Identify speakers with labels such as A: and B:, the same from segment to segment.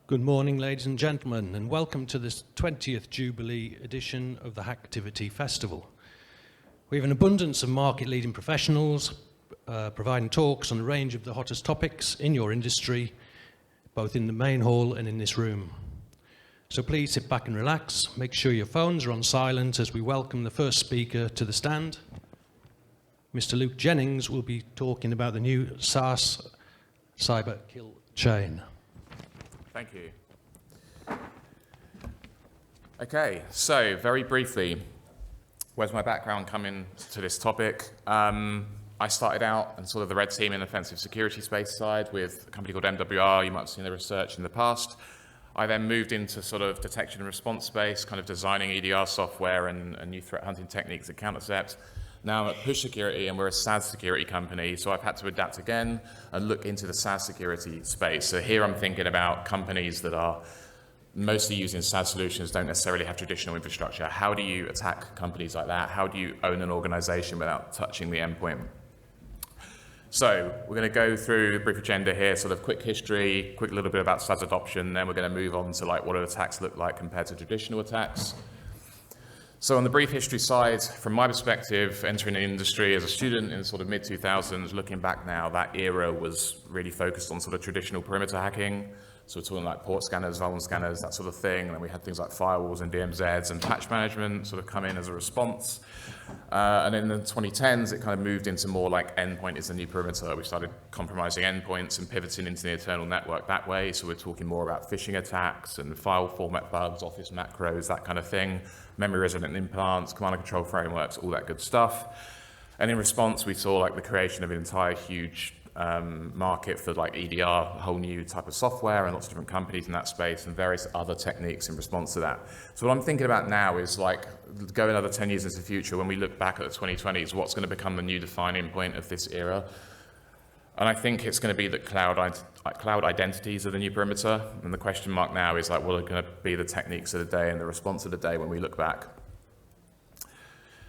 A: Good morning, ladies and gentlemen, and welcome to this 20th Jubilee edition of the Hacktivity Festival. We have an abundance of market-leading professionals providing talks on a range of the hottest topics in your industry, both in the main hall and in this room. So please sit back and relax. Make sure your phones are on silent as we welcome the first speaker to the stand. Mr. Luke Jennings will be talking about the new SaaS cyber kill chain.
B: Thank you. Okay, so very briefly, where's my background coming to this topic? I started out in sort of the red team in the offensive security space side with a company called MWR. You might have seen the research in the past. I then moved into sort of detection and response space, kind of designing EDR software and new threat hunting techniques at Countercept. Now I'm at Push Security and we're a SaaS security company, so I've had to adapt again and look into the SaaS security space. So here I'm thinking about companies that are mostly using SaaS solutions, don't necessarily have traditional infrastructure. How do you attack companies like that? How do you own an organization without touching the endpoint? So we're going to go through a brief agenda here, sort of quick history, quick little bit about SaaS adoption, then we're going to move on to like what do attacks look like compared to traditional attacks. So on the brief history side, from my perspective, entering the industry as a student in sort of mid-2000s, looking back now, that era was really focused on sort of traditional perimeter hacking. So we're talking like port scanners, vuln scanners, that sort of thing. And then we had things like firewalls and DMZs and patch management sort of come in as a response. And in the 2010s, it kind of moved into more like endpoint is the new perimeter. We started compromising endpoints and pivoting into the internal network that way. So we're talking more about phishing attacks and file format bugs, office macros, that kind of thing, memory resident implants, command and control frameworks, all that good stuff. And in response, we saw like the creation of an entire huge market for like EDR, a whole new type of software and lots of different companies in that space and various other techniques in response to that. So what I'm thinking about now is like go another 10 years into the future when we look back at the 2020s, what's going to become the new defining point of this era? And I think it's going to be that cloud identities are the new perimeter. And the question mark now is like, what are going to be the techniques of the day and the response of the day when we look back?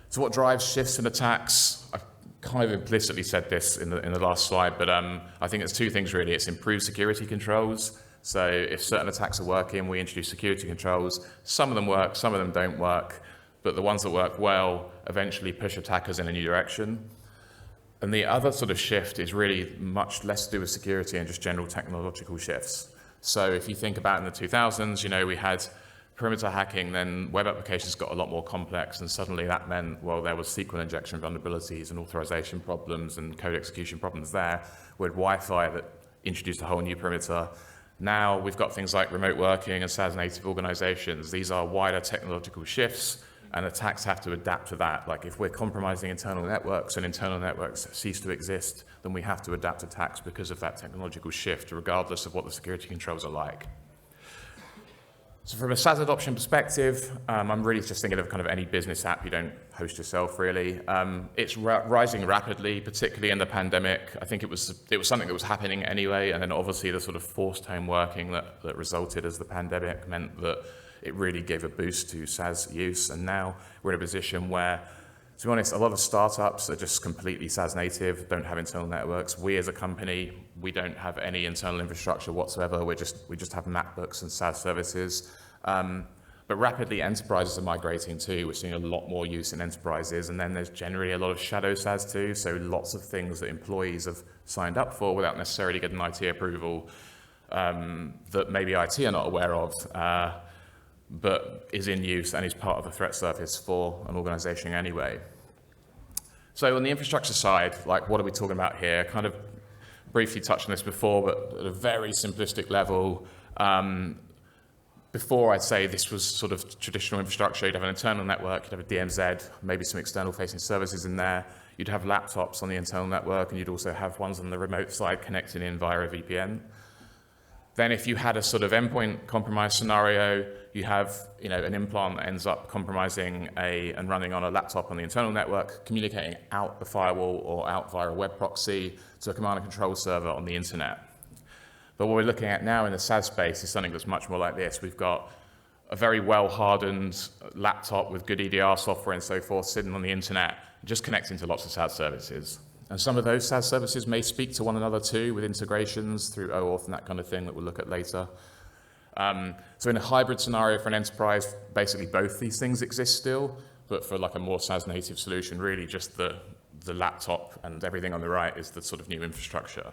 B: So what drives shifts in attacks? I've kind of implicitly said this in the last slide, but I think it's two things really. It's improved security controls. So if certain attacks are working, we introduce security controls. Some of them work, some of them don't work, but the ones that work well eventually push attackers in a new direction. And the other sort of shift is really much less to do with security and just general technological shifts. So if you think about in the 2000s, you know, we had perimeter hacking, then web applications got a lot more complex, and suddenly that meant, well, there was SQL injection vulnerabilities and authorization problems and code execution problems there. We had Wi-Fi that introduced a whole new perimeter. Now we've got things like remote working and SaaS native organizations. These are wider technological shifts, and attacks have to adapt to that. Like if we're compromising internal networks and internal networks cease to exist, then we have to adapt attacks because of that technological shift, regardless of what the security controls are like. So from a SaaS adoption perspective, I'm really just thinking of kind of any business app you don't host yourself, really. It's rising rapidly, particularly in the pandemic. I think it was something that was happening anyway, and then obviously the sort of forced home working that resulted as the pandemic meant that it really gave a boost to SaaS use. And now we're in a position where, to be honest, a lot of startups are just completely SaaS native, don't have internal networks. We as a company, we don't have any internal infrastructure whatsoever. We just have MacBooks and SaaS services. But rapidly, enterprises are migrating too. We're seeing a lot more use in enterprises. And then there's generally a lot of shadow SaaS too. So lots of things that employees have signed up for without necessarily getting IT approval that maybe IT are not aware of. But is in use and is part of the threat surface for an organization anyway. So on the infrastructure side, like what are we talking about here? Kind of briefly touched on this before, but at a very simplistic level, before I'd say this was sort of traditional infrastructure. You'd have an internal network, you'd have a DMZ, maybe some external facing services in there. You'd have laptops on the internal network, and you'd also have ones on the remote side connecting in via a VPN. Then if you had a sort of endpoint compromise scenario, you have an implant that ends up compromising and running on a laptop on the internal network, communicating out the firewall or out via a web proxy to a command and control server on the internet. But what we're looking at now in the SaaS space is something that's much more like this. We've got a very well-hardened laptop with good EDR software and so forth sitting on the internet, just connecting to lots of SaaS services. And some of those SaaS services may speak to one another too with integrations through OAuth and that kind of thing that we'll look at later. So in a hybrid scenario for an enterprise, basically both these things exist still, but for like a more SaaS native solution, really just the laptop and everything on the right is the sort of new infrastructure.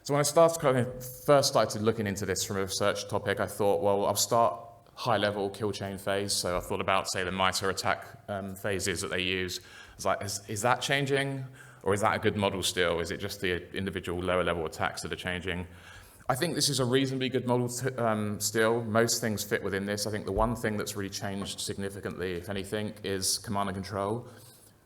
B: So when I first started looking into this from a research topic, I thought, well, I'll start high-level kill chain phase. So I thought about, say, the MITRE attack phases that they use. It's like, is that changing? Or is that a good model still? Is it just the individual lower-level attacks that are changing? I think this is a reasonably good model still. Most things fit within this. I think the one thing that's really changed significantly, if anything, is command and control.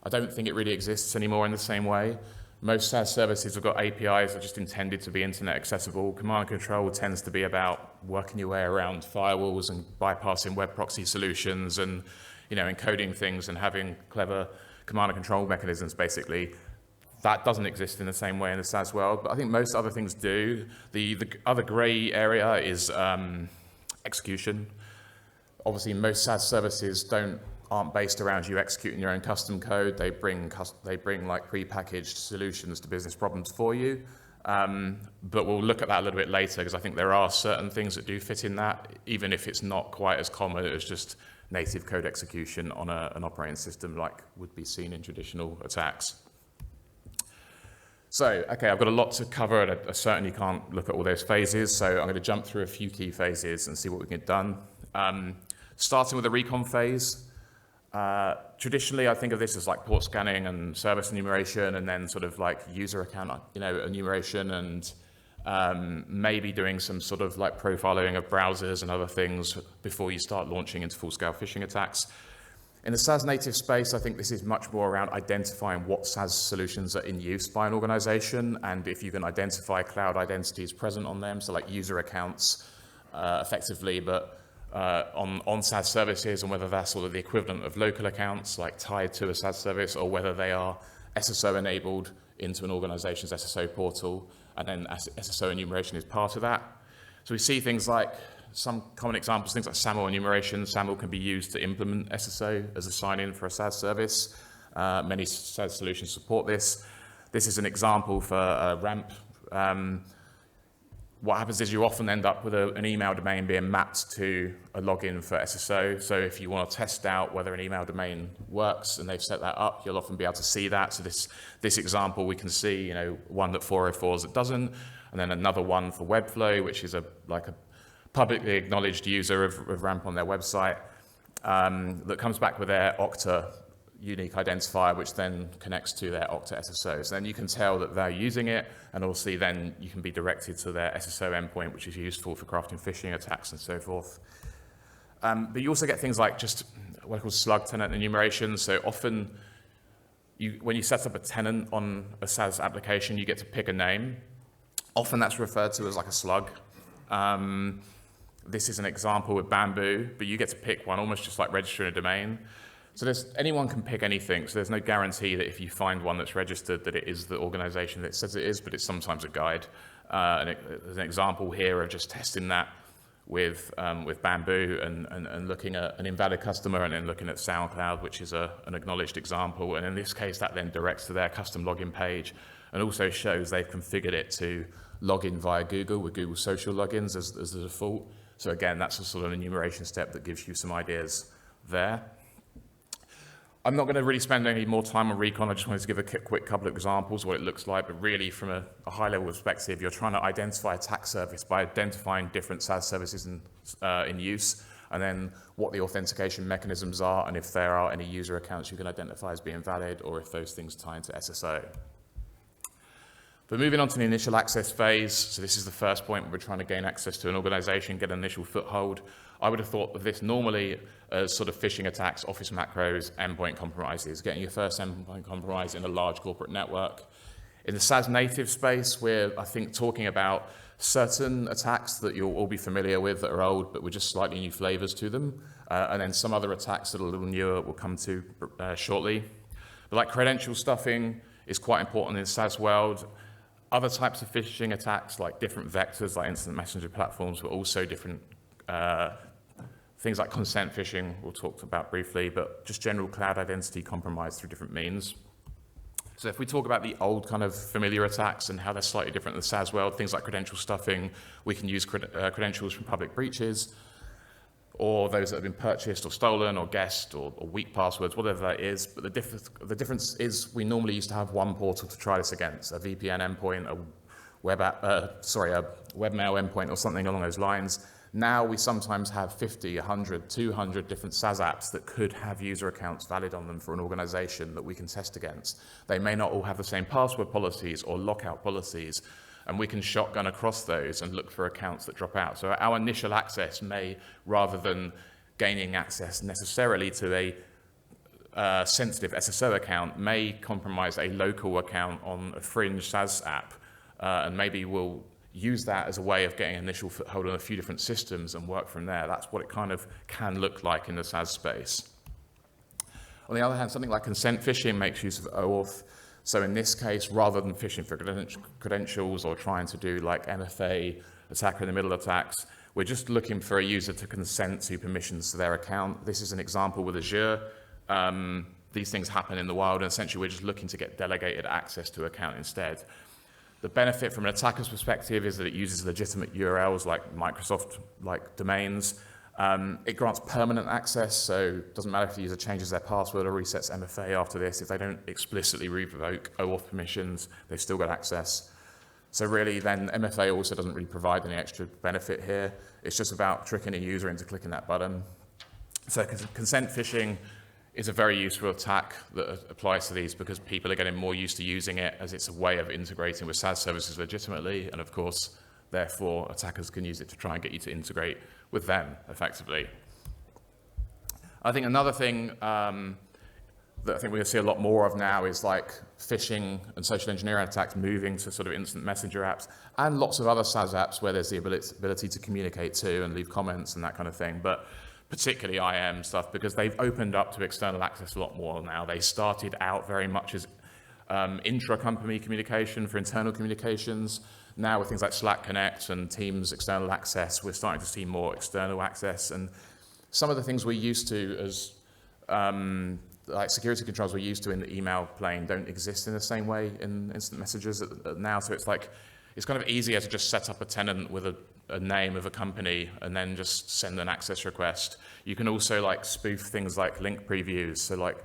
B: I don't think it really exists anymore in the same way. Most SaaS services have got APIs that are just intended to be internet accessible. Command and control tends to be about working your way around firewalls and bypassing web proxy solutions and, encoding things and having clever command and control mechanisms, basically. That doesn't exist in the same way in the SaaS world, but I think most other things do. The other gray area is execution. Obviously, most SaaS services aren't based around you executing your own custom code. They bring like prepackaged solutions to business problems for you. But we'll look at that a little bit later because I think there are certain things that do fit in that, even if it's not quite as common as just native code execution on an operating system like would be seen in traditional attacks. So, okay, I've got a lot to cover, and I certainly can't look at all those phases, so I'm going to jump through a few key phases and see what we can get done. Starting with the recon phase. Traditionally, I think of this as like port scanning and service enumeration, and then sort of like user account, enumeration, and maybe doing some sort of like profiling of browsers and other things before you start launching into full-scale phishing attacks. In the SaaS native space, I think this is much more around identifying what SaaS solutions are in use by an organization, and if you can identify cloud identities present on them, so like user accounts effectively, but on SaaS services, and whether that's sort of the equivalent of local accounts, like tied to a SaaS service, or whether they are SSO enabled into an organization's SSO portal, and then SSO enumeration is part of that. So we see things like some common examples, things like SAML enumeration. SAML can be used to implement SSO as a sign-in for a SaaS service. Many SaaS solutions support this. This is an example for RAMP. What happens is you often end up with an email domain being mapped to a login for SSO. So if you want to test out whether an email domain works and they've set that up, you'll often be able to see that. So this example, we can see, one that 404s that doesn't, and then another one for Webflow, which is a publicly acknowledged user of RAMP on their website that comes back with their Okta unique identifier, which then connects to their Okta SSO. So then you can tell that they're using it, and also then you can be directed to their SSO endpoint, which is useful for crafting phishing attacks and so forth. But you also get things like just what are called slug tenant enumeration. So often, when you set up a tenant on a SaaS application, you get to pick a name. Often that's referred to as like a slug. This is an example with Bamboo, but you get to pick one, almost just like registering a domain. So anyone can pick anything, so there's no guarantee that if you find one that's registered that it is the organization that it says it is, but it's sometimes a guide. There's an example here of just testing that with Bamboo and looking at an invalid customer and then looking at SoundCloud, which is an acknowledged example. And in this case, that then directs to their custom login page and also shows they've configured it to log in via Google with Google social logins as the default. So again, that's a sort of enumeration step that gives you some ideas there. I'm not going to really spend any more time on Recon. I just wanted to give a quick couple of examples of what it looks like, but really from a high-level perspective, you're trying to identify attack surface by identifying different SaaS services in use, and then what the authentication mechanisms are, and if there are any user accounts you can identify as being valid, or if those things tie into SSO. But moving on to the initial access phase, so this is the first point where we're trying to gain access to an organization, get an initial foothold. I would have thought of this normally as sort of phishing attacks, office macros, endpoint compromises, getting your first endpoint compromise in a large corporate network. In the SaaS native space, we're, I think, talking about certain attacks that you'll all be familiar with that are old, but with just slightly new flavors to them. And then some other attacks that are a little newer we'll come to shortly. But like credential stuffing is quite important in the SaaS world. Other types of phishing attacks, like different vectors, like instant messenger platforms, but also different things like consent phishing, we'll talk about briefly, but just general cloud identity compromise through different means. So if we talk about the old kind of familiar attacks and how they're slightly different in the SaaS world, things like credential stuffing, we can use credentials from public breaches, or those that have been purchased or stolen or guessed or weak passwords, whatever that is. But the difference is we normally used to have one portal to try this against, a VPN endpoint, a webmail endpoint or something along those lines. Now we sometimes have 50, 100, 200 different SaaS apps that could have user accounts valid on them for an organization that we can test against. They may not all have the same password policies or lockout policies, and we can shotgun across those and look for accounts that drop out. So our initial access may, rather than gaining access necessarily to a sensitive SSO account, may compromise a local account on a fringe SaaS app, and maybe we'll use that as a way of getting an initial foothold on a few different systems and work from there. That's what it kind of can look like in the SaaS space. On the other hand, something like consent phishing makes use of OAuth. So in this case, rather than phishing for credentials or trying to do like MFA, attacker in the middle attacks, we're just looking for a user to consent to permissions to their account. This is an example with Azure. These things happen in the wild, and essentially we're just looking to get delegated access to account instead. The benefit from an attacker's perspective is that it uses legitimate URLs like Microsoft-like domains. It grants permanent access, so it doesn't matter if the user changes their password or resets MFA after this. If they don't explicitly revoke OAuth permissions, they've still got access. So really, then MFA also doesn't really provide any extra benefit here. It's just about tricking a user into clicking that button. So consent phishing is a very useful attack that applies to these because people are getting more used to using it as it's a way of integrating with SaaS services legitimately, and of course, therefore, attackers can use it to try and get you to integrate with them effectively. I think another thing that I think we're going to see a lot more of now is like phishing and social engineering attacks moving to sort of instant messenger apps and lots of other SaaS apps where there's the ability to communicate to and leave comments and that kind of thing. But particularly IAM stuff, because they've opened up to external access a lot more now. They started out very much as intra-company communication for internal communications. Now with things like Slack Connect and Teams external access, we're starting to see more external access. And some of the things we're used to as like security controls we're used to in the email plane don't exist in the same way in instant messages now. So it's like, it's kind of easier to just set up a tenant with a name of a company and then just send an access request. You can also like spoof things like link previews. So like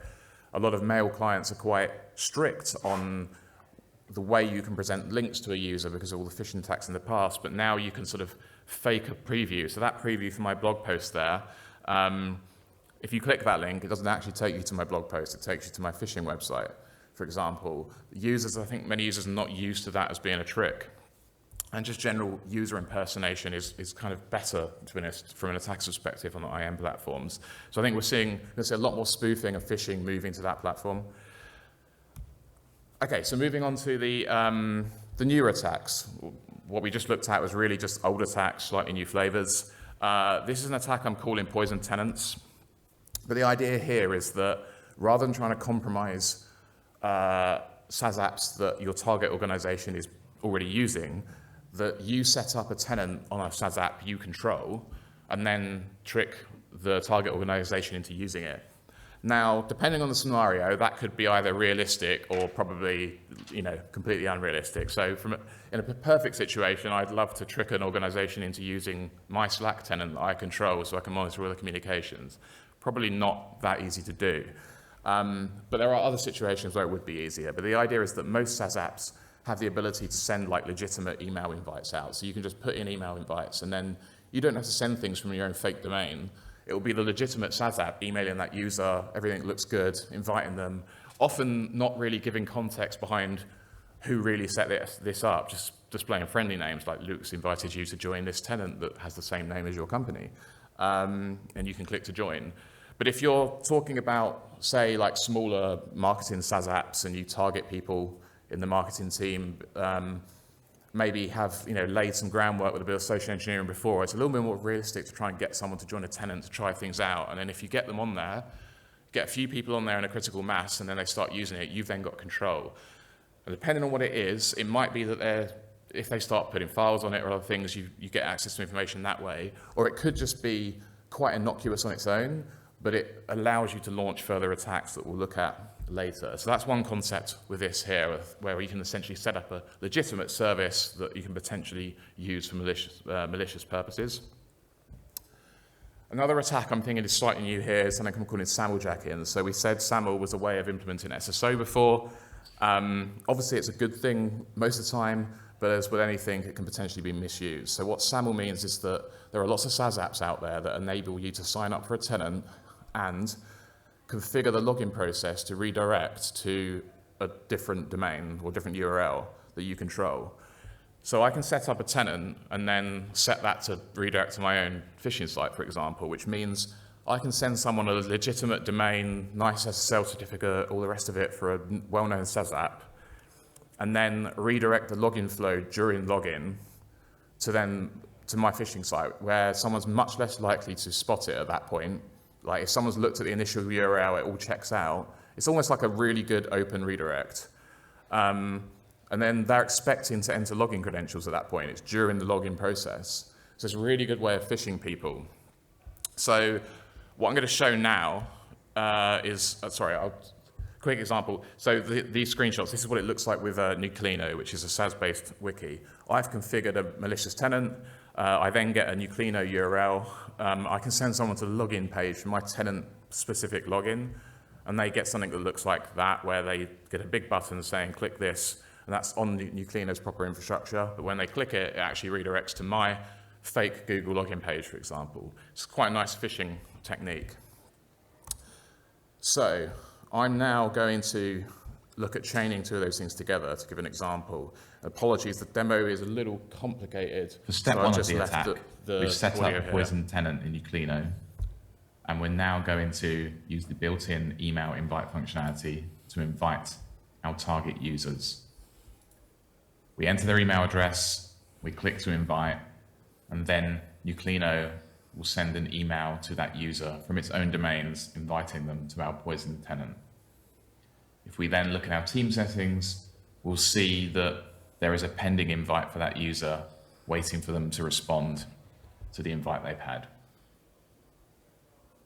B: a lot of mail clients are quite strict on the way you can present links to a user because of all the phishing attacks in the past, but now you can sort of fake a preview. So that preview for my blog post there, if you click that link, it doesn't actually take you to my blog post, it takes you to my phishing website, for example. Users, I think many users are not used to that as being a trick. And just general user impersonation is kind of better, to be honest, from an attacker's perspective on the IAM platforms. So I think we're seeing a lot more spoofing and phishing moving to that platform. Okay, so moving on to the newer attacks. What we just looked at was really just old attacks, slightly new flavors. This is an attack I'm calling poison tenants. But the idea here is that rather than trying to compromise SaaS apps that your target organization is already using, that you set up a tenant on a SaaS app you control and then trick the target organization into using it. Now, depending on the scenario, that could be either realistic or probably, completely unrealistic. So in a perfect situation, I'd love to trick an organization into using my Slack tenant that I control so I can monitor all the communications. Probably not that easy to do. But there are other situations where it would be easier. But the idea is that most SaaS apps have the ability to send like legitimate email invites out. So you can just put in email invites and then you don't have to send things from your own fake domain. It will be the legitimate SaaS app emailing that user, everything looks good, inviting them, often not really giving context behind who really set this up, just displaying friendly names like Luke's invited you to join this tenant that has the same name as your company. And you can click to join. But if you're talking about, say, like smaller marketing SaaS apps and you target people in the marketing team, maybe have laid some groundwork with a bit of social engineering before, it's a little bit more realistic to try and get someone to join a tenant to try things out. And then if you get them on there, get a few people on there in a critical mass, and then they start using it, you've then got control. And depending on what it is, it might be that if they start putting files on it or other things, you get access to information that way. Or it could just be quite innocuous on its own, but it allows you to launch further attacks that we'll look at later. So that's one concept with this here, where you can essentially set up a legitimate service that you can potentially use for malicious purposes. Another attack I'm thinking is slightly new here is something I'm calling SAML jack-in. So we said SAML was a way of implementing SSO before. Obviously, it's a good thing most of the time, but as with anything, it can potentially be misused. So what SAML means is that there are lots of SaaS apps out there that enable you to sign up for a tenant and configure the login process to redirect to a different domain or different URL that you control. So I can set up a tenant and then set that to redirect to my own phishing site, for example, which means I can send someone a legitimate domain, nice SSL certificate, all the rest of it for a well-known SaaS app, and then redirect the login flow during login to my phishing site, where someone's much less likely to spot it at that point. Like if someone's looked at the initial URL, it all checks out. It's almost like a really good open redirect. And then they're expecting to enter login credentials at that point. It's during the login process. So it's a really good way of phishing people. So what I'm going to show now is, quick example. So these screenshots, this is what it looks like with Nuclino, which is a SaaS-based wiki. I've configured a malicious tenant. I then get a Nuclino URL. I can send someone to the login page for my tenant-specific login, and they get something that looks like that, where they get a big button saying, click this, and that's on Nuclino's proper infrastructure. But when they click it, it actually redirects to my fake Google login page, for example. It's quite a nice phishing technique. So I'm now going to look at chaining two of those things together to give an example. Apologies, the demo is a little complicated.
C: For step one of the attack, we've set up a poison tenant in Nuclino, and we're now going to use the built-in email invite functionality to invite our target users. We enter their email address, we click to invite, and then Nuclino will send an email to that user from its own domains, inviting them to our poison tenant. If we then look at our team settings, we'll see that there is a pending invite for that user, waiting for them to respond to the invite they've had.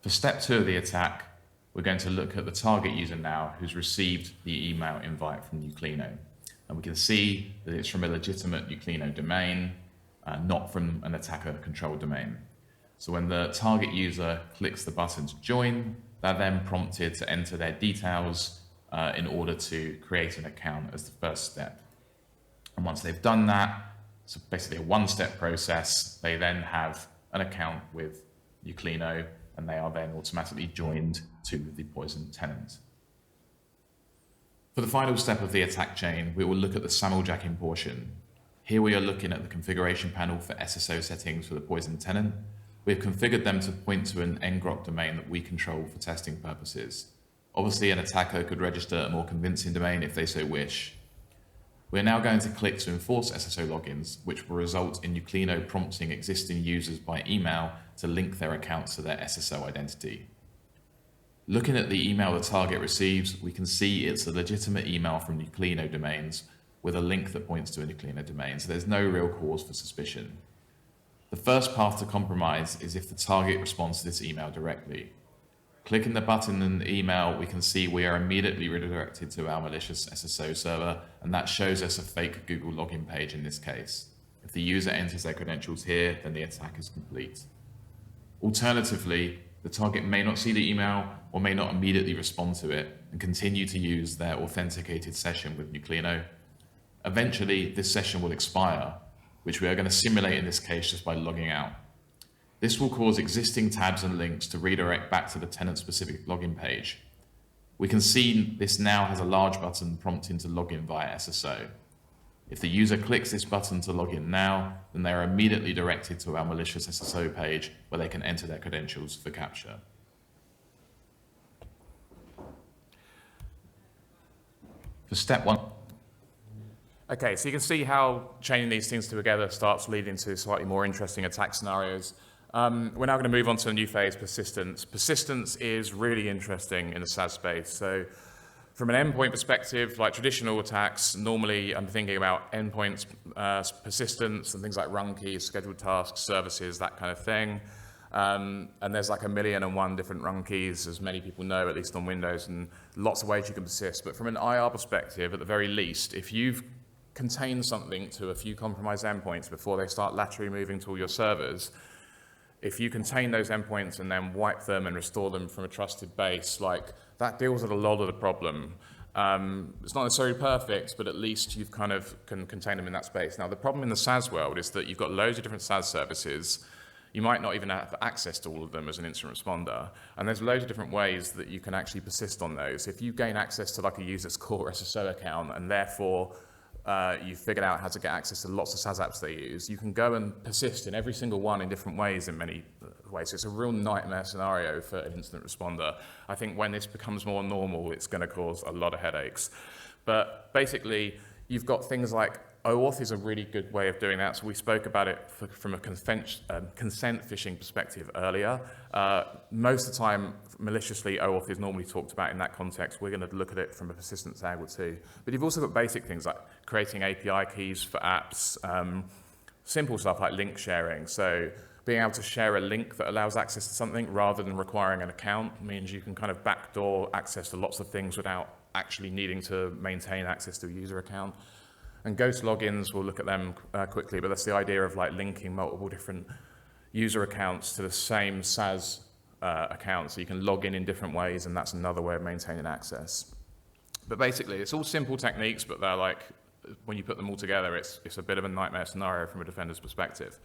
C: For step two of the attack, we're going to look at the target user now who's received the email invite from Nuclino. And we can see that it's from a legitimate Nuclino domain, not from an attacker-controlled domain. So when the target user clicks the button to join, they're then prompted to enter their details in order to create an account as the first step. And once they've done that, so basically a one-step process, they then have an account with Nuclino, and they are then automatically joined to the poison tenant. For the final step of the attack chain, we will look at the SAML jacking portion. Here we are looking at the configuration panel for SSO settings for the poison tenant. We've configured them to point to an ngrok domain that we control for testing purposes. Obviously, an attacker could register a more convincing domain if they so wish. We're now going to click to enforce SSO logins, which will result in Nuclino prompting existing users by email to link their accounts to their SSO identity. Looking at the email the target receives, we can see it's a legitimate email from Nuclino domains with a link that points to a Nuclino domain, so there's no real cause for suspicion. The first path to compromise is if the target responds to this email directly. Clicking the button in the email, we can see we are immediately redirected to our malicious SSO server, and that shows us a fake Google login page in this case. If the user enters their credentials here, then the attack is complete. Alternatively, the target may not see the email or may not immediately respond to it and continue to use their authenticated session with Nuclino. Eventually, this session will expire, which we are going to simulate in this case just by logging out. This will cause existing tabs and links to redirect back to the tenant-specific login page. We can see this now has a large button prompting to log in via SSO. If the user clicks this button to log in now, then they are immediately directed to our malicious SSO page where they can enter their credentials for capture. For step one.
B: Okay, so you can see how chaining these things together starts leading to slightly more interesting attack scenarios. We're now going to move on to a new phase, persistence. Persistence is really interesting in the SaaS space. So from an endpoint perspective, like traditional attacks, normally I'm thinking about endpoints, persistence, and things like run keys, scheduled tasks, services, that kind of thing. And there's like 1,000,001 different run keys, as many people know, at least on Windows, and lots of ways you can persist. But from an IR perspective, at the very least, if you've contained something to a few compromised endpoints before they start laterally moving to all your servers, if you contain those endpoints and then wipe them and restore them from a trusted base, like that deals with a lot of the problem. It's not necessarily perfect, but at least you've kind of can contain them in that space. Now, the problem in the SaaS world is that you've got loads of different SaaS services. You might not even have access to all of them as an incident responder. And there's loads of different ways that you can actually persist on those. If you gain access to like a user's core SSO account and therefore you've figured out how to get access to lots of SaaS apps they use, you can go and persist in every single one in different ways in many ways. So it's a real nightmare scenario for an incident responder. I think when this becomes more normal, it's going to cause a lot of headaches. But basically, you've got things like OAuth is a really good way of doing that. So we spoke about it from a consent phishing perspective earlier. Most of the time, maliciously, OAuth is normally talked about in that context. We're going to look at it from a persistence angle too. But you've also got basic things like creating API keys for apps, simple stuff like link sharing. So being able to share a link that allows access to something rather than requiring an account means you can kind of backdoor access to lots of things without actually needing to maintain access to a user account. And ghost logins, we'll look at them quickly, but that's the idea of like linking multiple different user accounts to the same SaaS account, so you can log in different ways, and that's another way of maintaining access. But basically, it's all simple techniques, but they're like, when you put them all together, it's a bit of a nightmare scenario from a defender's perspective.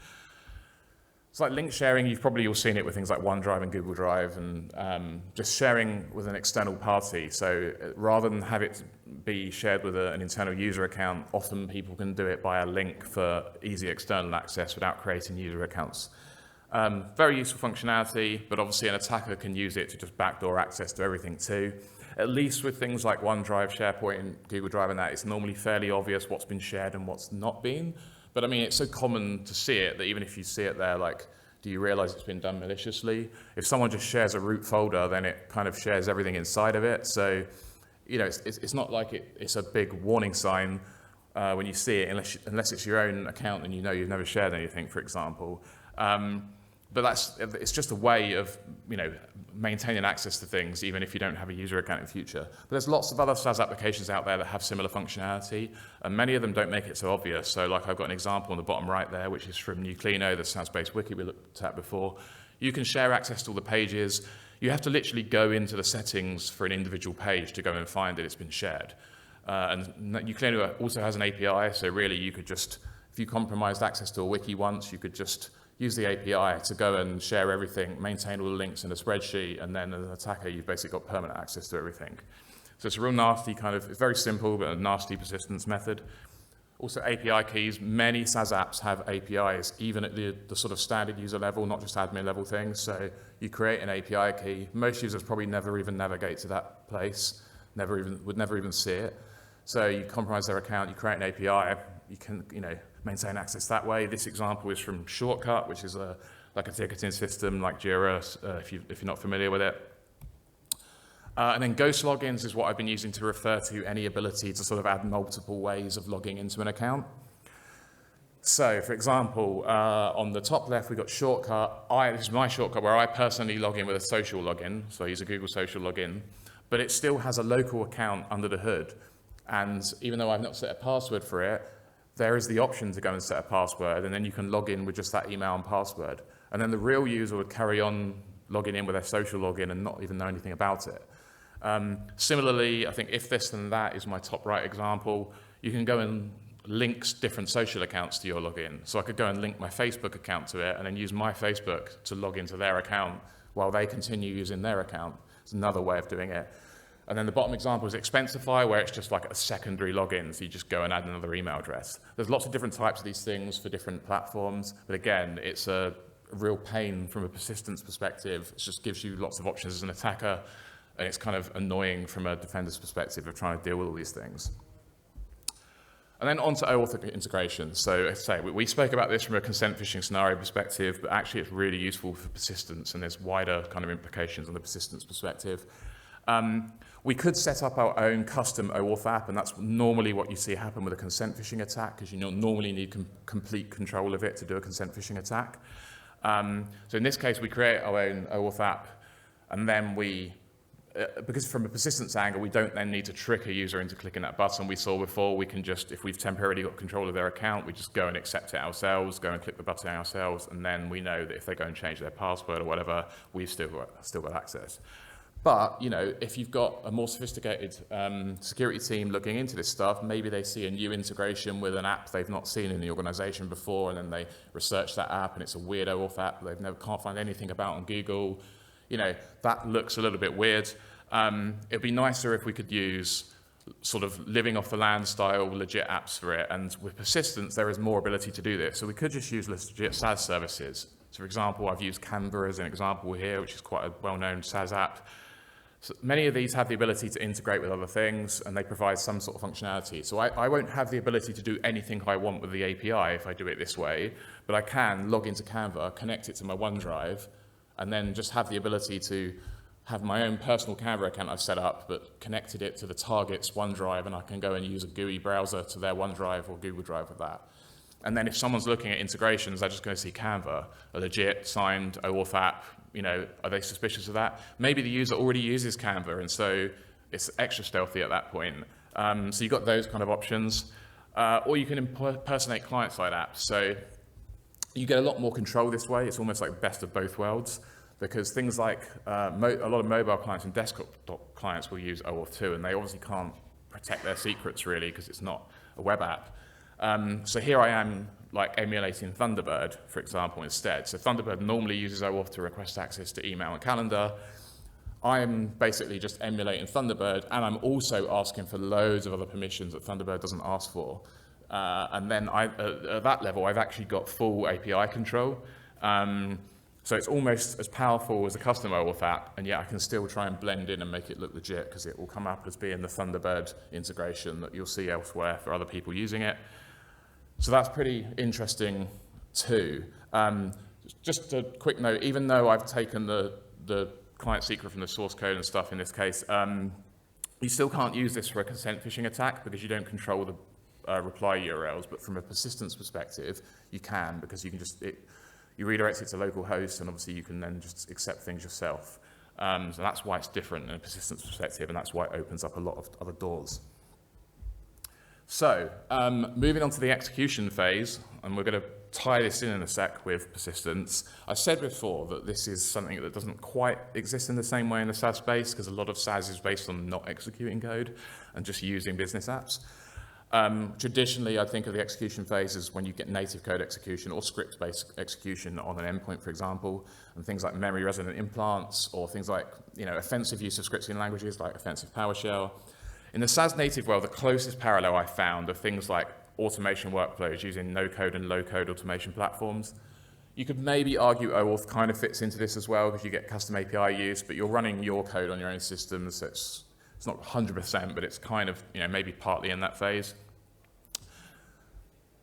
B: It's like link sharing. You've probably all seen it with things like OneDrive and Google Drive, and just sharing with an external party. So rather than have it be shared with an internal user account, often people can do it by a link for easy external access without creating user accounts. Very useful functionality, but obviously an attacker can use it to just backdoor access to everything too. At least with things like OneDrive, SharePoint, and Google Drive and that, it's normally fairly obvious what's been shared and what's not been. But I mean, it's so common to see it that even if you see it there, like, do you realize it's been done maliciously? If someone just shares a root folder, then it kind of shares everything inside of it. So, you know, it's not like it's a big warning sign when you see it, unless it's your own account and you know you've never shared anything, for example. But it's just a way of, you know, maintaining access to things, even if you don't have a user account in future. But there's lots of other SaaS applications out there that have similar functionality, and many of them don't make it so obvious. So like I've got an example on the bottom right there, which is from Nuclino, the SaaS-based wiki we looked at before. You can share access to all the pages. You have to literally go into the settings for an individual page to go and find that it's been shared. And Nuclino also has an API, so really you could just, if you compromised access to a wiki once, you could just use the API to go and share everything, maintain all the links in a spreadsheet, and then as an attacker, you've basically got permanent access to everything. So it's a real nasty kind of, it's very simple, but a nasty persistence method. Also API keys, many SaaS apps have APIs, even at the sort of standard user level, not just admin level things. So you create an API key. Most users probably never even navigate to that place, would never even see it. So you compromise their account, you create an API, you can, you know, maintain access that way. This example is from Shortcut, which is like a ticketing system like Jira, if you're not familiar with it. And then ghost logins is what I've been using to refer to any ability to sort of add multiple ways of logging into an account. So, for example, on the top left, we've got Shortcut. This is my Shortcut where I personally log in with a social login. So I use a Google social login, but it still has a local account under the hood. And even though I've not set a password for it, there is the option to go and set a password, and then you can log in with just that email and password. And then the real user would carry on logging in with their social login and not even know anything about it. Similarly, I think if this then that is my top right example, you can go and link different social accounts to your login. So I could go and link my Facebook account to it and then use my Facebook to log into their account while they continue using their account. It's another way of doing it. And then the bottom example is Expensify, where it's just like a secondary login, so you just go and add another email address. There's lots of different types of these things for different platforms, but again, it's a real pain from a persistence perspective. It just gives you lots of options as an attacker, and it's kind of annoying from a defender's perspective of trying to deal with all these things. And then on to OAuth integration. So as I say, we spoke about this from a consent phishing scenario perspective, but actually it's really useful for persistence, and there's wider kind of implications on the persistence perspective. We could set up our own custom OAuth app, and that's normally what you see happen with a consent phishing attack, because you normally need complete control of it to do a consent phishing attack. So in this case, we create our own OAuth app, and then because from a persistence angle, we don't then need to trick a user into clicking that button we saw before. We can just, if we've temporarily got control of their account, we just go and accept it ourselves, go and click the button ourselves, and then we know that if they go and change their password or whatever, we've still got access. But, if you've got a more sophisticated security team looking into this stuff, maybe they see a new integration with an app they've not seen in the organization before, and then they research that app, and it's a weird OAuth app can't find anything about on Google. That looks a little bit weird. It'd be nicer if we could use sort of living off the land style legit apps for it. And with persistence, there is more ability to do this. So we could just use legit SaaS services. So for example, I've used Canva as an example here, which is quite a well-known SaaS app. So many of these have the ability to integrate with other things, and they provide some sort of functionality. So I won't have the ability to do anything I want with the API if I do it this way, but I can log into Canva, connect it to my OneDrive, and then just have the ability to have my own personal Canva account I've set up, but connected it to the target's OneDrive, and I can go and use a GUI browser to their OneDrive or Google Drive with that. And then if someone's looking at integrations, they're just going to see Canva, a legit signed OAuth app. Are they suspicious of that? Maybe the user already uses Canva, and so it's extra stealthy at that point. So you've got those kind of options. Or you can impersonate client-side apps. So you get a lot more control this way. It's almost like best of both worlds, because things like a lot of mobile clients and desktop clients will use OAuth too, and they obviously can't protect their secrets really because it's not a web app. So here I am like emulating Thunderbird, for example, instead. So Thunderbird normally uses OAuth to request access to email and calendar. I'm basically just emulating Thunderbird, and I'm also asking for loads of other permissions that Thunderbird doesn't ask for. And then at that level, I've actually got full API control. So it's almost as powerful as a custom OAuth app, and yet I can still try and blend in and make it look legit, because it will come up as being the Thunderbird integration that you'll see elsewhere for other people using it. So that's pretty interesting too. Just a quick note, even though I've taken the client secret from the source code and stuff in this case, you still can't use this for a consent phishing attack because you don't control the reply URLs, but from a persistence perspective, you can, because you can just, you redirect it to local host, and obviously you can then just accept things yourself. So that's why it's different in a persistence perspective, and that's why it opens up a lot of other doors. So, moving on to the execution phase, and we're going to tie this in a sec with persistence. I said before that this is something that doesn't quite exist in the same way in the SaaS space, because a lot of SaaS is based on not executing code and just using business apps. Traditionally, I think of the execution phase as when you get native code execution or script-based execution on an endpoint, for example, and things like memory resident implants, or things like offensive use of scripting languages like offensive PowerShell. In the SaaS native world, the closest parallel I found are things like automation workflows using no-code and low-code automation platforms. You could maybe argue OAuth kind of fits into this as well, because you get custom API use, but you're running your code on your own systems, so it's not 100%, but it's kind of maybe partly in that phase.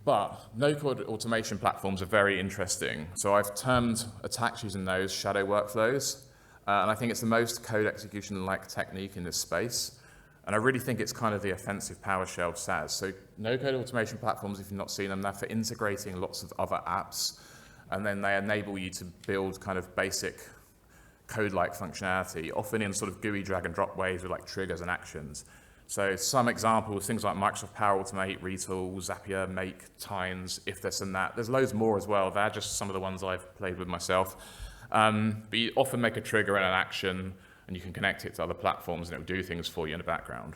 B: But no-code automation platforms are very interesting. So I've termed attacks using those shadow workflows, and I think it's the most code execution-like technique in this space. And I really think it's kind of the offensive PowerShell SaaS. So no-code automation platforms, if you've not seen them, they're for integrating lots of other apps, and then they enable you to build kind of basic code-like functionality, often in sort of GUI drag and drop ways with like triggers and actions. So some examples, things like Microsoft Power Automate, Retool, Zapier, Make, Tines, if this and that. There's loads more as well. They're just some of the ones I've played with myself. But you often make a trigger and an action, and you can connect it to other platforms, and it will do things for you in the background.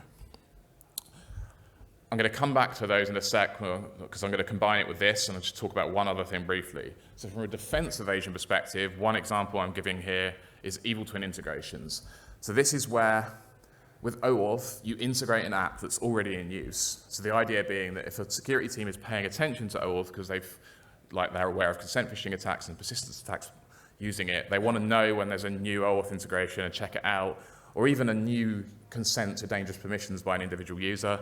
B: I'm going to come back to those in a sec, because I'm going to combine it with this, and I'll just talk about one other thing briefly. So from a defense evasion perspective, one example I'm giving here is evil twin integrations. So this is where, with OAuth, you integrate an app that's already in use. So the idea being that if a security team is paying attention to OAuth because they're aware of consent phishing attacks and persistence attacks using it, they want to know when there's a new OAuth integration and check it out, or even a new consent to dangerous permissions by an individual user.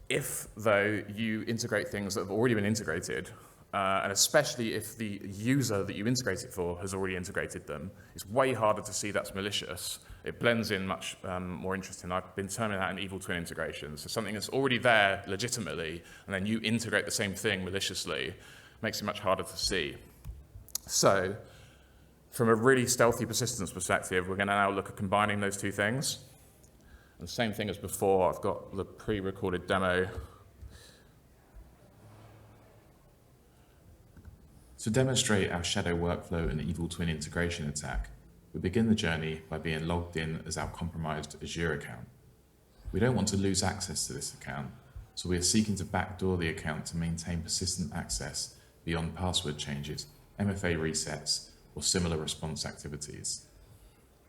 B: If, though, you integrate things that have already been integrated, and especially if the user that you integrate it for has already integrated them, it's way harder to see that's malicious. It blends in much more interesting. I've been terming that an evil twin integration. So something that's already there legitimately, and then you integrate the same thing maliciously, makes it much harder to see. So from a really stealthy persistence perspective, we're going to now look at combining those two things. And the same thing as before, I've got the pre-recorded demo.
C: To demonstrate our shadow workflow and evil twin integration attack, we begin the journey by being logged in as our compromised Azure account. We don't want to lose access to this account, so we are seeking to backdoor the account to maintain persistent access beyond password changes, MFA resets, or similar response activities.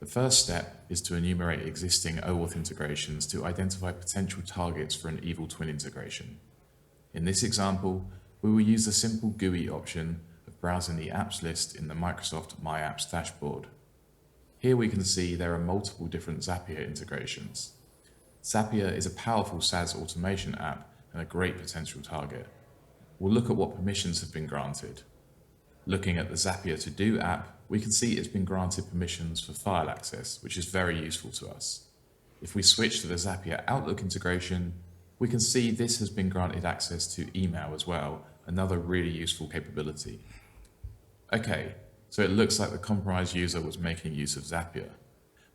C: The first step is to enumerate existing OAuth integrations to identify potential targets for an evil twin integration. In this example, we will use the simple GUI option of browsing the apps list in the Microsoft My Apps dashboard. Here we can see there are multiple different Zapier integrations. Zapier is a powerful SaaS automation app and a great potential target. We'll look at what permissions have been granted. Looking at the Zapier To-Do app, we can see it's been granted permissions for file access, which is very useful to us. If we switch to the Zapier Outlook integration, we can see this has been granted access to email as well, another really useful capability. Okay, so it looks like the compromised user was making use of Zapier.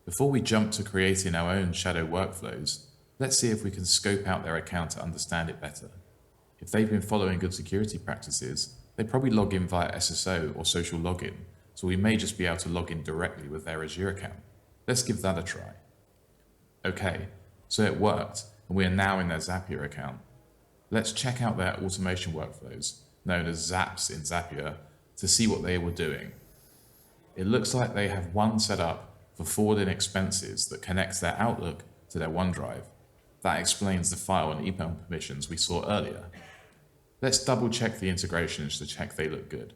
C: Before we jump to creating our own shadow workflows, let's see if we can scope out their account to understand it better. If they've been following good security practices, they probably log in via SSO or social login, so we may just be able to log in directly with their Azure account. Let's give that a try. Okay, so it worked, and we are now in their Zapier account. Let's check out their automation workflows, known as Zaps in Zapier, to see what they were doing. It looks like they have one set up for forwarding expenses that connects their Outlook to their OneDrive. That explains the file and email permissions we saw earlier. Let's double check the integrations to check they look good.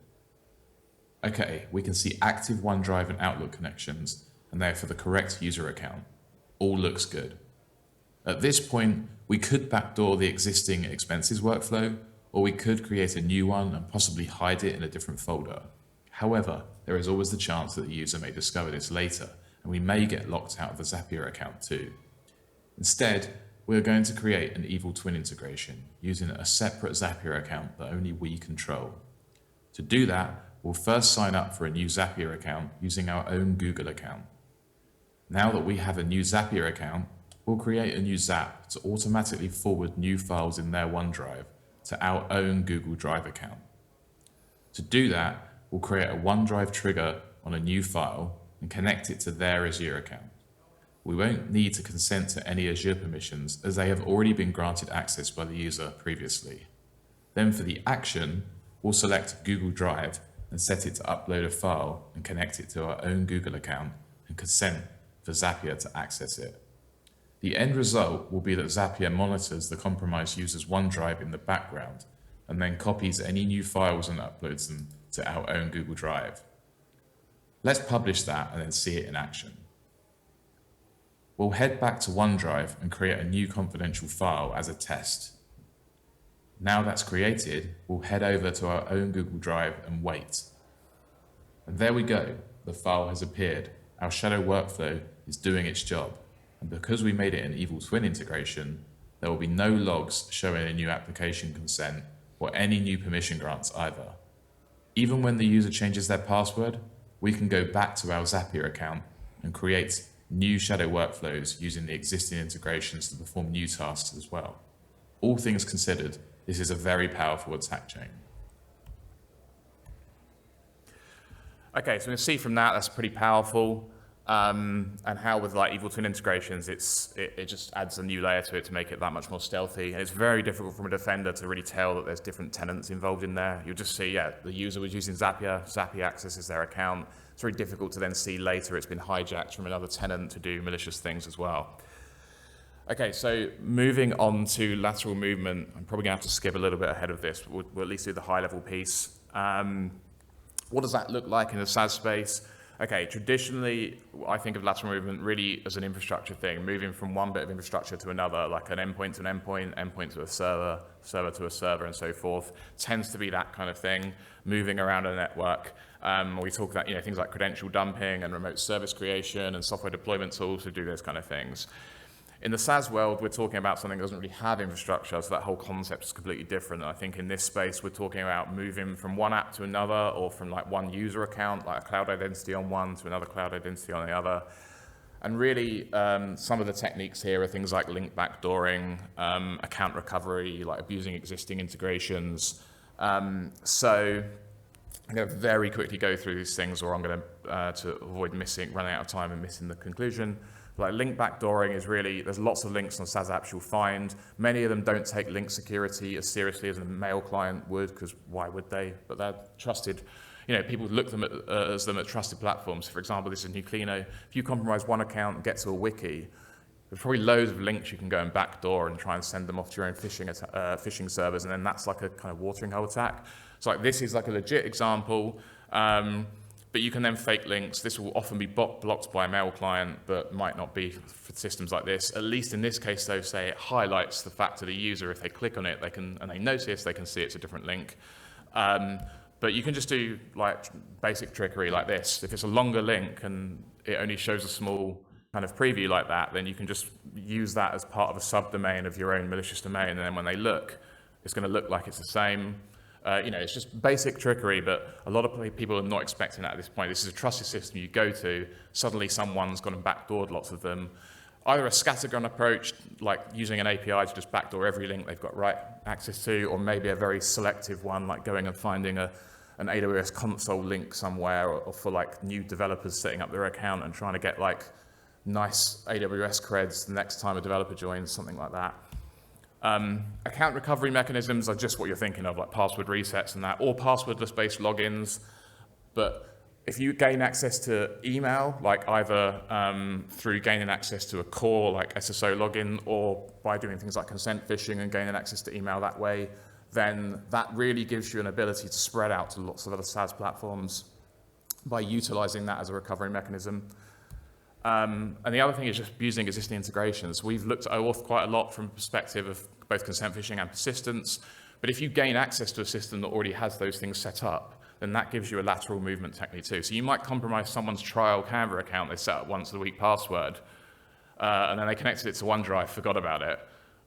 C: Okay, we can see active OneDrive and Outlook connections, and they're for the correct user account. All looks good. At this point, we could backdoor the existing expenses workflow, or we could create a new one and possibly hide it in a different folder. However, there is always the chance that the user may discover this later, and we may get locked out of the Zapier account too. Instead, we are going to create an evil twin integration using a separate Zapier account that only we control. To do that, we'll first sign up for a new Zapier account using our own Google account. Now that we have a new Zapier account, we'll create a new Zap to automatically forward new files in their OneDrive to our own Google Drive account. To do that, we'll create a OneDrive trigger on a new file and connect it to their Azure account. We won't need to consent to any Azure permissions as they have already been granted access by the user previously. Then for the action, we'll select Google Drive and set it to upload a file and connect it to our own Google account and consent for Zapier to access it. The end result will be that Zapier monitors the compromised user's OneDrive in the background and then copies any new files and uploads them to our own Google Drive. Let's publish that and then see it in action. We'll head back to OneDrive and create a new confidential file as a test. Now that's created, we'll head over to our own Google Drive and wait. And there we go, the file has appeared. Our shadow workflow is doing its job. And because we made it an evil twin integration, there will be no logs showing a new application consent or any new permission grants either. Even when the user changes their password, we can go back to our Zapier account and create new shadow workflows using the existing integrations to perform new tasks as well. All things considered, this is a very powerful attack chain.
B: Okay, so we can see from that, that's pretty powerful. And how with like evil twin integrations, it just adds a new layer to it to make it that much more stealthy. And it's very difficult from a defender to really tell that there's different tenants involved in there. You'll just see, yeah, the user was using Zapier, Zapier accesses their account. It's very difficult to then see later it's been hijacked from another tenant to do malicious things as well. Okay, so moving on to lateral movement, I'm probably gonna have to skip a little bit ahead of this, but we'll at least do the high level piece. What does that look like in the SaaS space? Okay, traditionally, I think of lateral movement really as an infrastructure thing, moving from one bit of infrastructure to another, like an endpoint to an endpoint, endpoint to a server, server to a server, and so forth. Tends to be that kind of thing, moving around a network. We talk about things like credential dumping and remote service creation and software deployment tools to do those kind of things. In the SaaS world, we're talking about something that doesn't really have infrastructure, so that whole concept is completely different. And I think in this space, we're talking about moving from one app to another, or from like one user account, like a cloud identity on one, to another cloud identity on the other. And really, some of the techniques here are things like link backdooring, account recovery, like abusing existing integrations. So I'm going to very quickly go through these things, or I'm going to avoid running out of time and missing the conclusion. Like link backdooring is really, there's lots of links on SaaS apps you'll find. Many of them don't take link security as seriously as a mail client would, because why would they? But they're trusted. People look them as them at trusted platforms. For example, this is Nuclino. If you compromise one account and get to a wiki, there's probably loads of links you can go and backdoor and try and send them off to your own phishing servers, and then that's like a kind of watering hole attack. So like this is like a legit example. But you can then fake links. This will often be blocked by a mail client, but might not be for systems like this. At least in this case, though, say it highlights the fact to the user, if they click on it, and they notice, they can see it's a different link. But you can just do like basic trickery like this. If it's a longer link and it only shows a small kind of preview like that, then you can just use that as part of a subdomain of your own malicious domain. And then when they look, it's going to look like it's the same. It's just basic trickery, but a lot of people are not expecting that at this point. This is a trusted system you go to, suddenly someone's gone and backdoored lots of them. Either a scattergun approach, like using an API to just backdoor every link they've got right access to, or maybe a very selective one, like going and finding an AWS console link somewhere, or for like new developers setting up their account and trying to get like nice AWS creds the next time a developer joins, something like that. Account recovery mechanisms are just what you're thinking of, like password resets and that, or passwordless based logins. But if you gain access to email, like either through gaining access to a core like SSO login, or by doing things like consent phishing and gaining access to email that way, then that really gives you an ability to spread out to lots of other SaaS platforms by utilizing that as a recovery mechanism. And the other thing is just using existing integrations. We've looked at OAuth quite a lot from the perspective of both consent phishing and persistence. But if you gain access to a system that already has those things set up, then that gives you a lateral movement technique too. So you might compromise someone's trial Canva account they set up once a week password, and then they connected it to OneDrive, forgot about it,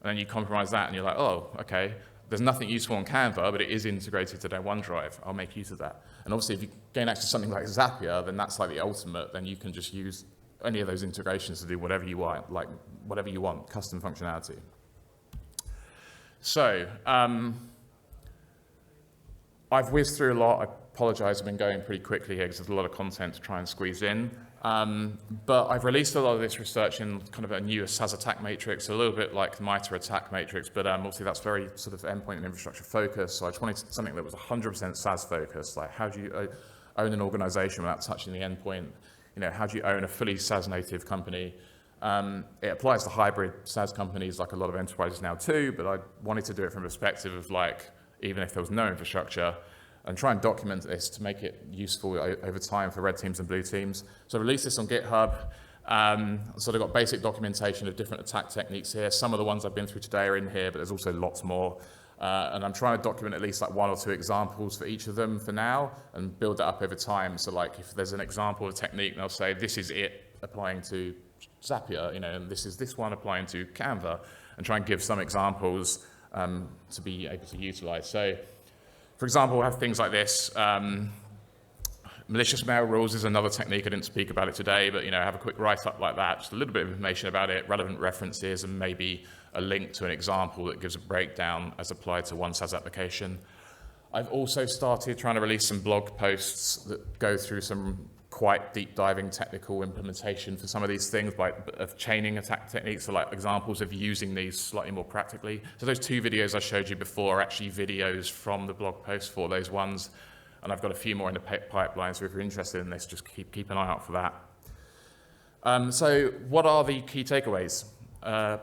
B: and then you compromise that and you're like, oh, okay, there's nothing useful on Canva, but it is integrated to their OneDrive. I'll make use of that. And obviously if you gain access to something like Zapier, then that's like the ultimate. Then you can just use any of those integrations to do whatever you want, custom functionality. So, I've whizzed through a lot. I apologize, I've been going pretty quickly here because there's a lot of content to try and squeeze in. But I've released a lot of this research in kind of a new SaaS attack matrix, a little bit like the MITRE attack matrix, but obviously that's very sort of endpoint and infrastructure focused. So I just wanted something that was 100% SaaS focused, like how do you own an organization without touching the endpoint? How do you own a fully SaaS native company? It applies to hybrid SaaS companies like a lot of enterprises now too, but I wanted to do it from a perspective of like, even if there was no infrastructure, and try and document this to make it useful over time for red teams and blue teams. So I released this on GitHub. Sort of got basic documentation of different attack techniques here. Some of the ones I've been through today are in here, but there's also lots more. And I'm trying to document at least like 1 or 2 examples for each of them for now, and build that up over time. So like if there's an example of a technique, and I'll say this is it applying to Zapier, and this is this one applying to Canva, and try and give some examples to be able to utilize. So for example, we'll have things like this. Malicious mail rules is another technique. I didn't speak about it today, but have a quick write-up like that, just a little bit of information about it, relevant references, and maybe a link to an example that gives a breakdown as applied to one SaaS application. I've also started trying to release some blog posts that go through some quite deep diving technical implementation for some of these things, of chaining attack techniques, so like examples of using these slightly more practically. So those 2 videos I showed you before are actually videos from the blog post for those ones. And I've got a few more in the pipeline, so if you're interested in this, just keep an eye out for that. So what are the key takeaways?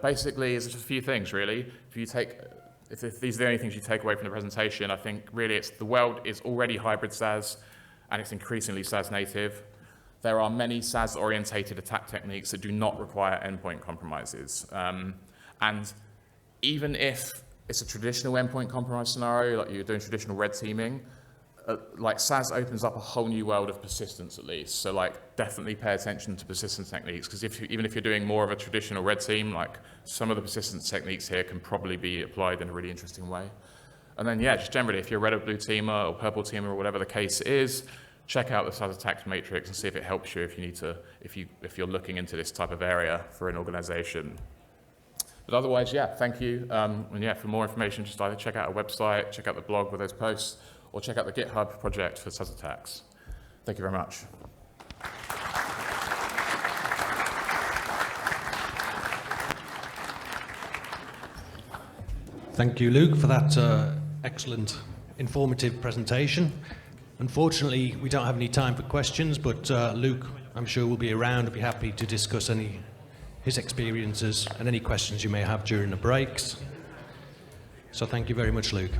B: Basically, it's just a few things, really. If these are the only things you take away from the presentation, I think really the world is already hybrid SaaS, and it's increasingly SaaS native. There are many SaaS-orientated attack techniques that do not require endpoint compromises. And even if it's a traditional endpoint compromise scenario, like you're doing traditional red teaming, like SaaS opens up a whole new world of persistence at least. So like definitely pay attention to persistence techniques, because even if you're doing more of a traditional red team, like some of the persistence techniques here can probably be applied in a really interesting way. And then yeah, just generally, if you're a red or blue teamer or purple teamer or whatever the case is, check out the SaaS attacks matrix and see if it helps you if you're looking into this type of area for an organization. But otherwise, yeah, thank you. And yeah, for more information, just either check out our website, check out the blog with those posts, or check out the GitHub project for SaaS attacks. Thank you very much.
A: Thank you, Luke, for that excellent, informative presentation. Unfortunately, we don't have any time for questions, but Luke, I'm sure, will be around and be happy to discuss his experiences and any questions you may have during the breaks. So thank you very much, Luke.